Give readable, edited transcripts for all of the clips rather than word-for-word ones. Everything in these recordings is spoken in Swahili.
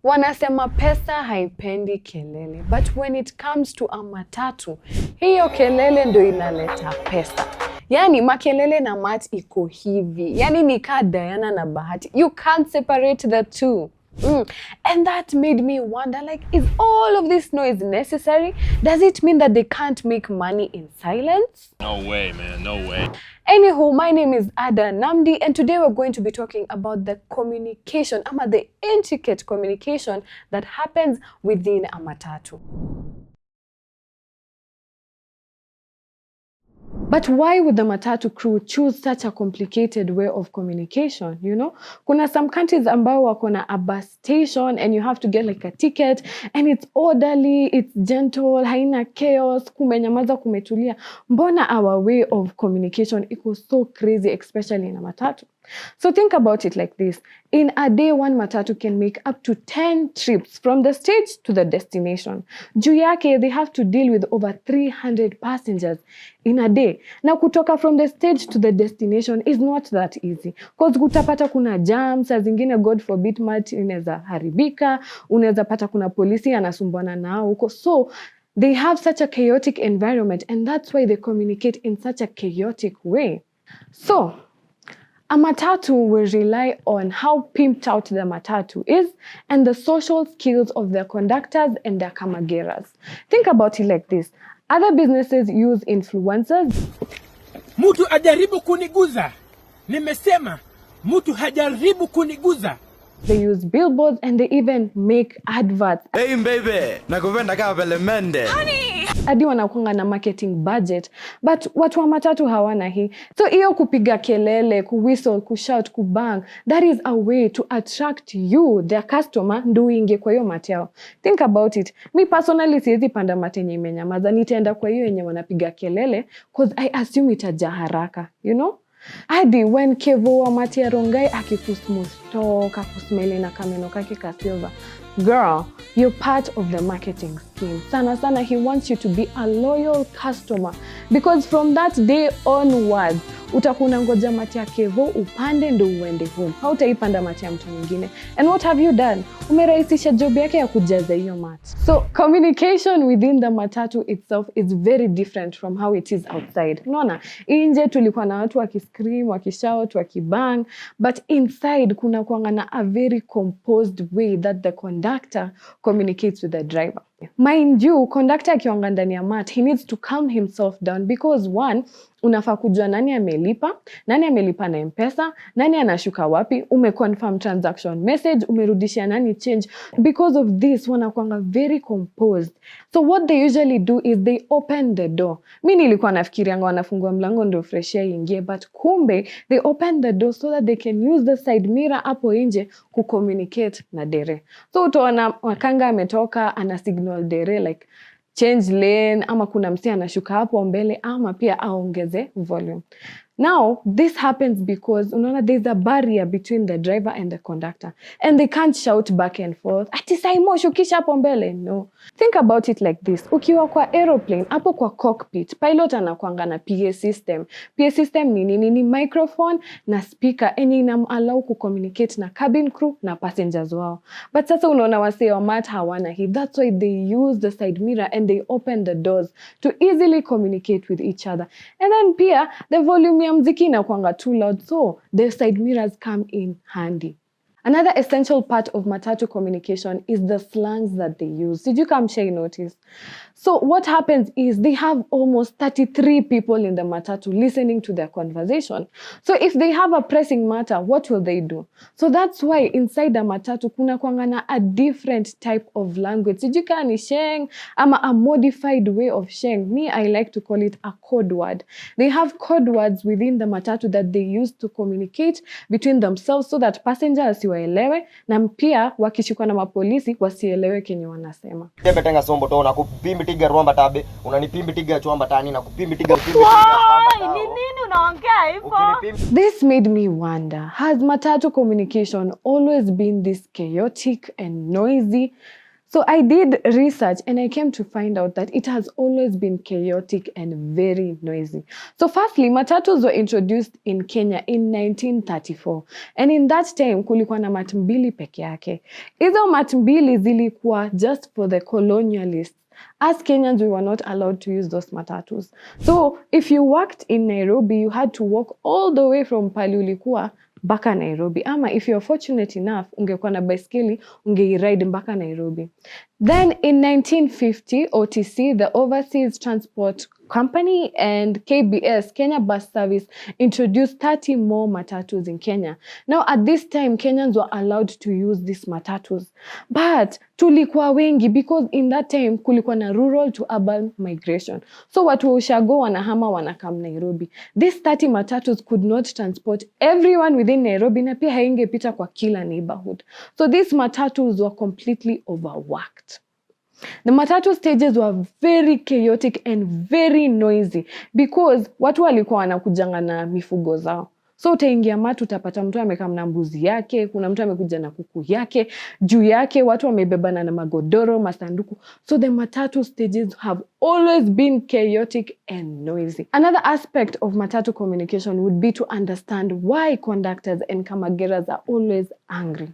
Wanasema pesa haipendi kelele, but when it comes to a matatu, hiyo kelele ndo inaleta pesa. Yani makelele na mat iko hivi. Yani ni kaa Diana na Bahati. You can't separate the two. And that made me wonder, like, is all of this noise necessary? Does it mean that they can't make money in silence? No way, man, no way. Anywho, my name is Adah Nnamdi, and today we're going to be talking about the communication, the intricate communication that happens within a matatu. But why would the matatu crew choose such a complicated way of communication, you know? Kuna some countries ambao wako na a bus station and you have to get like a ticket and it's orderly, it's gentle, haina chaos, kumenyamaza kumetulia. Mbona our way of communication iko so crazy, especially in a matatu? So think about it like this. In a day, one matatu can make up to 10 trips from the stage to the destination. Juu yake, they have to deal with over 300 passengers in a day. Na kutoka from the stage to the destination is not that easy. Because kutapata kuna jams, saa zingine God forbid mat inaweza haribika, unaweza pata kuna polisi anasumbuana nao huko. So they have such a chaotic environment, and that's why they communicate in such a chaotic way. So a matatu will rely on how pimped out the matatu is and the social skills of their conductors and their kamageras. Think about it like this. Other businesses use influencers. Mutu hajaribu kuniguza. Nimesema, mutu hajaribu kuniguza. They use billboards and they even make adverts. Hey baby, nakupenda kama vile mende. Honey! Adi wanakuanga na marketing budget, but watu wa matatu hawana hii. So iyo kupiga kelele, kuwhistle, kushout, kubang, that is a way to attract you, their customer, ndo uingie kwa hiyo mateo. Think about it. Me personally siwezi panda mate yenye imenyamaza, nitaenda kwa hiyo yenye wanapiga kelele, cause I assume itajaa haraka, you know? Hadi when Kevo wa Matia Rongai akikusmustoka kusmele na kameno kake ka silver. Girl, you're part of the marketing scheme. Sana sana, he wants you to be a loyal customer. Because from that day onwards, utakuna ngoja mati ya Kevo upande ndo uende home. Hautaipanda mati ya mtu mwingine. And what have you done? Umerahisisha job yake ya kujaza hiyo mat. So communication within the matatu itself is very different from how it is outside. Unaona, nje tulikuwa na watu wakiscream, wakishout, wakibang, but inside kuna kuanga na a very composed way that the conductor communicates with the driver. Mind you, conductor akiwanga ndani ya mat, he needs to calm himself down because one, unafaa kujua nani amelipa na M-Pesa, nani anashuka wapi, umeconfirm transaction message, umerudishia nani change. Because of this, wanakuanga very composed. So what they usually do is they open the door. Mimi nilikuwa nafikirianga wanafungua mlango ndio fresh air ingie, but kumbe they open the door so that they can use the side mirror hapo nje kucommunicate na dere. So utaona wakanga ametoka ana signal dere like change lane, ama kuna msi anashuka hapo mbele, ama pia aongeze volume. Now, this happens because unaona there's a barrier between the driver and the conductor. And they can't shout back and forth. Ati saimo shukisha hapo mbele. No. Think about it like this. Ukiwa kwa aeroplane, hapo kwa cockpit, pilot anakuanga na PA system. PA system ni nini? Ni microphone na speaker. Enye inam-allow ku-communicate na cabin crew na passengers wao. But sasa unaona wasee wa mat hawana hii. That's why they use the side mirror and they open the doors to easily communicate with each other. And then pia, the volume mziki inakuanga too loud, so the side mirrors come in handy. Another essential part of matatu communication is the slangs that they use. Did you come share notice? So what happens is they have almost 33 people in the matatu listening to their conversation. So if they have a pressing matter, what will they do? So that's why inside the matatu kuna kuangana a different type of language. Did you can sheng ama a modified way of sheng? Me, I like to call it a code word. They have code words within the matatu that they use to communicate between themselves so that passengers waelewe na pia wakishikwa na mapolisi wasielewe kenye wanasema. Betenga sombo to na kupimbitiga rwamba tabe unanipimbitiga chwamba tani na kupimbitiga ni nini unaongea hivyo? This made me wonder, has matatu communication always been this chaotic and noisy? So I did research and I came to find out that it has always been chaotic and very noisy. So firstly, matatus were introduced in Kenya in 1934. And in that time, kulikuwa na matmbili peke yake. Hizo matmbili zilikuwa just for the colonialists. As Kenyans, we were not allowed to use those matatus. So if you worked in Nairobi, you had to walk all the way from pali ulikuwa mpaka Nairobi. Ama if you're fortunate enough, ungekuwa na baiskeli, ungeiride mpaka Nairobi. Then in 1950, OTC, the Overseas Transport Company, and KBS, Kenya Bus Service, introduced 30 more matatus in Kenya. Now at this time, Kenyans were allowed to use these matatus. But tulikuwa wengi because in that time kulikuwa na rural to urban migration. So watu wa ushago wanahama wanakam Nairobi. These 30 matatus could not transport everyone within Nairobi na pia haingepita kwa kila neighborhood. So these matatus were completely overworked. The matatu stages were very chaotic and very noisy because watu walikuwa wanakujanga na mifugo zao. So utaingia matu utapata mtu amekaa na mbuzi yake, kuna mtu amekuja na kuku yake, juu yake watu wamebebana na magodoro, masanduku. So the matatu stages have always been chaotic and noisy. Another aspect of matatu communication would be to understand why conductors and kamageras are always angry.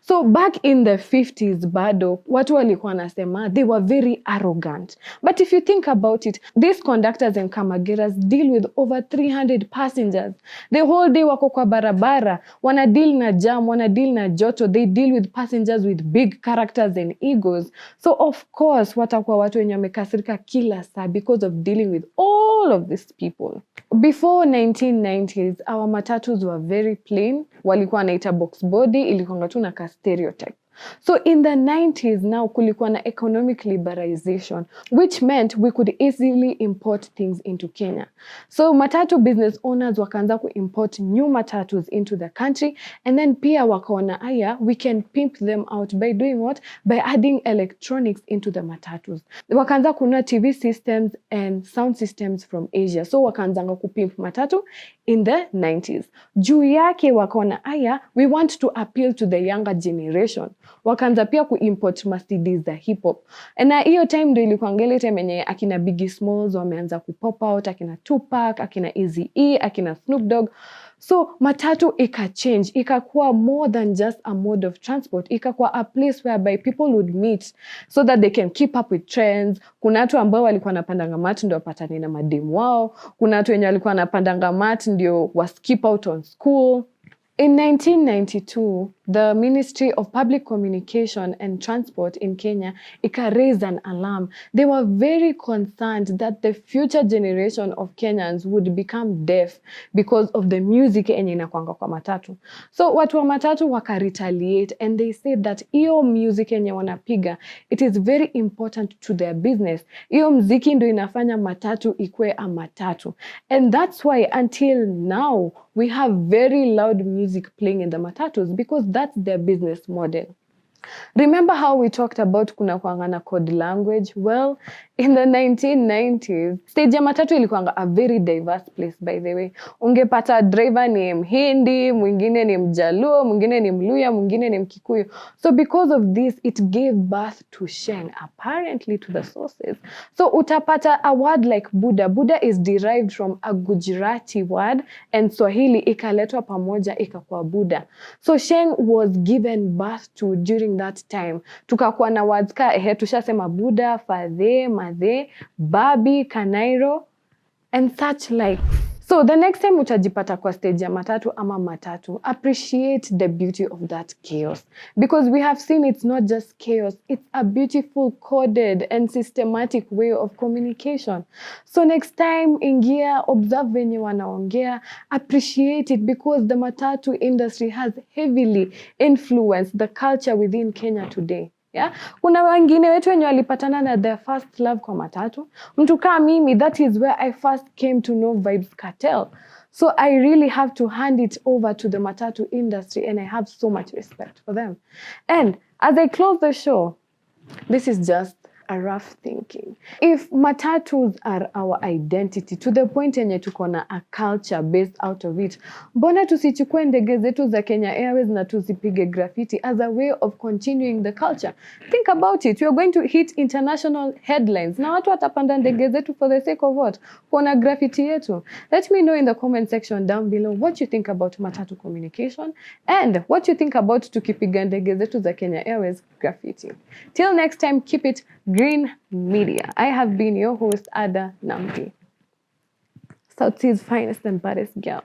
So back in the 50s, bado, watu walikuwa nasema, they were very arrogant. But if you think about it, these conductors and kamageras deal with over 300 passengers. The whole day wako kwa barabara, wana deal na jam, wana deal na joto, they deal with passengers with big characters and egos. So of course, watakuwa watu wenye wamekasirika kila saa because of dealing with all of these people. Before 1990s, our matatus were very plain. Walikuwa naita box body, ilikuwa tu na ka stereotype. So in the 90s now kulikuwa na economic liberalization, which meant we could easily import things into Kenya. So matatu business owners wakaanza ku import new matatus into the country, and then pia wakaona aya, we can pimp them out by doing what? By adding electronics into the matatus. Wakaanza kununua TV systems and sound systems from Asia. So wakaanza ku pimp matatu in the 90s. Juu yake wakaona aya, we want to appeal to the younger generation. Wakaanza pia kuimport ma-CDs za hip hop. Na hiyo time ndio ilikuwa ngeli time yenye akina Biggie Smalls wameanza kupop out, akina Tupac, akina Eazy-E, akina Snoop Dogg. So matatu change, ikakuwa more than just a mode of transport. Ikakuwa a place whereby people would meet so that they can keep up with trends. Kuna watu ambao walikuwa wanapandanga mat ndio wapatane na mademu wao. Kuna watu wenye walikuwa wanapandanga mat ndio skip out on school. In 1992, the Ministry of Public Communication and Transport in Kenya raised an alarm. They were very concerned that the future generation of Kenyans would become deaf because of the music yenye inakuanga kwa matatu. So watu wa matatu waka-retaliate and they said that iyo music yenye wanapiga, it is very important to their business. Iyo mziki ndio inafanya matatu ikue a matatu. And that's why until now, we have very loud music playing in the matatus because that's their business model. Remember how we talked about kuna kuanga na code language? Well, in the 1990s, stage ya matatu ilikuanga a very diverse place, by the way. Ungepata driver ni Mhindi, mwingine ni Mjaluo, mwingine ni Mluya, mwingine ni Mkikuyu. So because of this, it gave birth to Sheng, apparently to the sources. So utapata a word like Buddha. Buddha is derived from a Gujarati word, and Swahili ikaletwa pamoja ikakuwa Buddha. So Sheng was given birth to during that time. Tukakuwa na words ka tushasema Buddha, Fathe, Mathe, Babi, Kanairo, and such like. So the next time utajipata kwa stage ya matatu ama matatu, appreciate the beauty of that chaos. Because we have seen it's not just chaos, it's a beautiful, coded and systematic way of communication. So next time ingia, observe venye wanaongea, appreciate it because the matatu industry has heavily influenced the culture within Kenya today. Yeah? Kuna wengine wetu wenye walipatana na their first love kwa matatu. Mtu kama mimi, that is where I first came to know Vibes Cartel. So I really have to hand it over to the matatu industry and I have so much respect for them. And as I close the show, this is just a rough thinking. If matatus are our identity to the point yenye tuko na a culture based out of it, mbona tusichukue ndege zetu za Kenya Airways na tuzipige graffiti as a way of continuing the culture? Think about it. We are going to hit international headlines. Na watu watapanda ndege zetu for the sake of what? Kuona graffiti yetu. Let me know in the comment section down below what you think about matatu communication and what you think about tukipiga ndege zetu za Kenya Airways graffiti. Till next time, keep it green media. I have been your host, Adah Nnamdi, South Sea's finest and baddest girl.